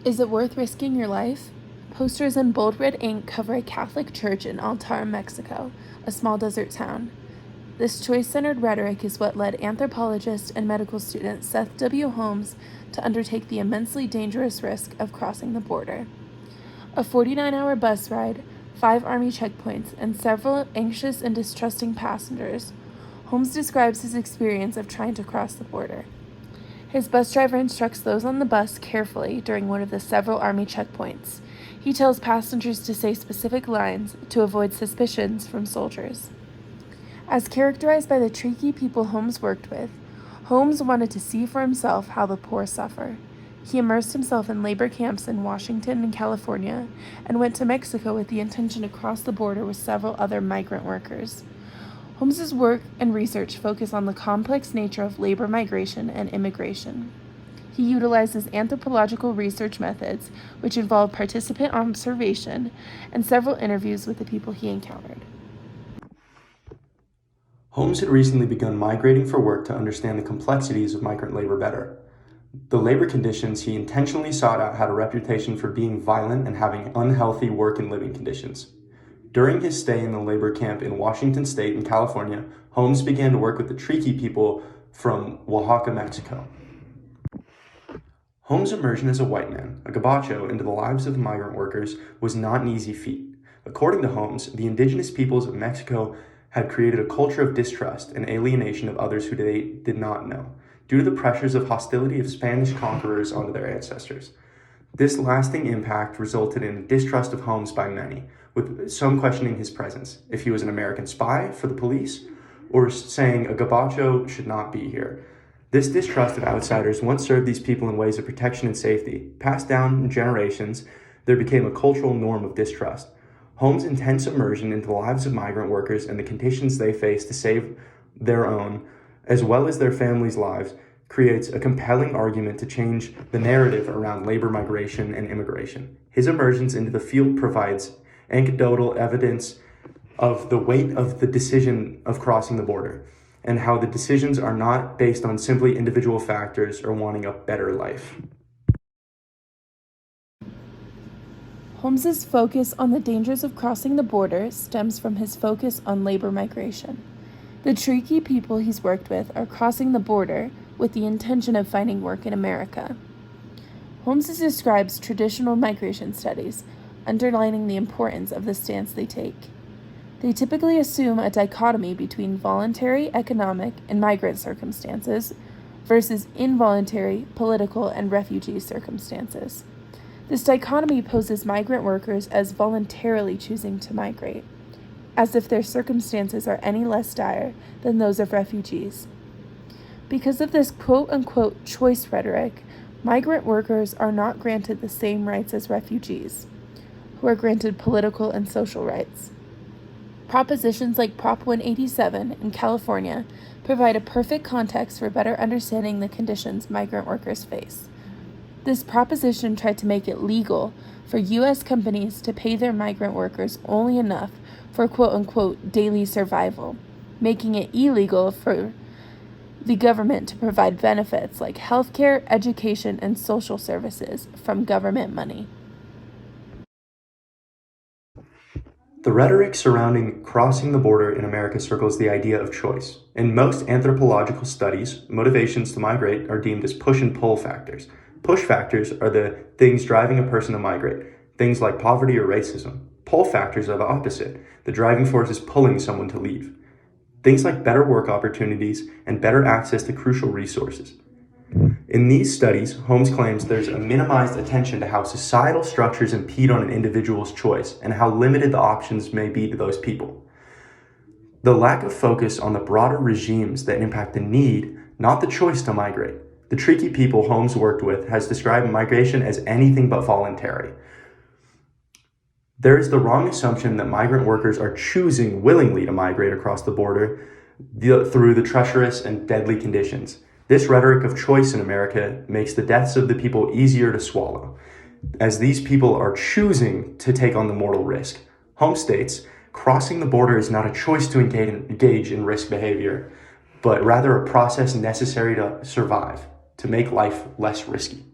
Is it worth risking your life? Posters in bold red ink cover a Catholic church in Altar, Mexico, a small desert town. This choice-centered rhetoric is what led anthropologist and medical student Seth W. Holmes to undertake the immensely dangerous risk of crossing the border. A 49-hour bus ride, 5 Army checkpoints, and several anxious and distrusting passengers, Holmes describes his experience of trying to cross the border. His bus driver instructs those on the bus carefully during one of the several Army checkpoints. He tells passengers to say specific lines to avoid suspicions from soldiers. As characterized by the tricky people Holmes worked with, Holmes wanted to see for himself how the poor suffer. He immersed himself in labor camps in Washington and California and went to Mexico with the intention to cross the border with several other migrant workers. Holmes's work and research focus on the complex nature of labor migration and immigration. He utilizes anthropological research methods, which involve participant observation and several interviews with the people he encountered. Holmes had recently begun migrating for work to understand the complexities of migrant labor better. The labor conditions he intentionally sought out had a reputation for being violent and having unhealthy work and living conditions. During his stay in the labor camp in Washington State and California, Holmes began to work with the Triqui people from Oaxaca, Mexico. Holmes' immersion as a white man, a gabacho, into the lives of the migrant workers was not an easy feat. According to Holmes, the indigenous peoples of Mexico had created a culture of distrust and alienation of others who they did not know, due to the pressures of hostility of Spanish conquerors onto their ancestors. This lasting impact resulted in a distrust of Holmes by many, with some questioning his presence, if he was an American spy for the police, or saying a gabacho should not be here. This distrust of outsiders once served these people in ways of protection and safety. Passed down in generations, there became a cultural norm of distrust. Holmes' intense immersion into the lives of migrant workers and the conditions they face to save their own, as well as their families' lives, creates a compelling argument to change the narrative around labor migration and immigration. His immersions into the field provides anecdotal evidence of the weight of the decision of crossing the border and how the decisions are not based on simply individual factors or wanting a better life. Holmes's focus on the dangers of crossing the border stems from his focus on labor migration. The Triqui people he's worked with are crossing the border with the intention of finding work in America. Holmes describes traditional migration studies, underlining the importance of the stance they take. They typically assume a dichotomy between voluntary economic and migrant circumstances versus involuntary political and refugee circumstances. This dichotomy poses migrant workers as voluntarily choosing to migrate, as if their circumstances are any less dire than those of refugees. Because of this quote-unquote choice rhetoric, migrant workers are not granted the same rights as refugees, who are granted political and social rights. Propositions like Prop 187 in California provide a perfect context for better understanding the conditions migrant workers face. This proposition tried to make it legal for U.S. companies to pay their migrant workers only enough for quote-unquote daily survival, making it illegal for the government to provide benefits like healthcare, education, and social services from government money. The rhetoric surrounding crossing the border in America circles the idea of choice. In most anthropological studies, motivations to migrate are deemed as push and pull factors. Push factors are the things driving a person to migrate, things like poverty or racism. Pull factors are the opposite. The driving force is pulling someone to leave. Things like better work opportunities and better access to crucial resources. In these studies, Holmes claims there's a minimized attention to how societal structures impede on an individual's choice and how limited the options may be to those people. The lack of focus on the broader regimes that impact the need, not the choice to migrate. The Triqui people Holmes worked with has described migration as anything but voluntary. There is the wrong assumption that migrant workers are choosing willingly to migrate across the border through the treacherous and deadly conditions. This rhetoric of choice in America makes the deaths of the people easier to swallow, as these people are choosing to take on the mortal risk. Holmes states, crossing the border is not a choice to engage in risk behavior, but rather a process necessary to survive, to make life less risky.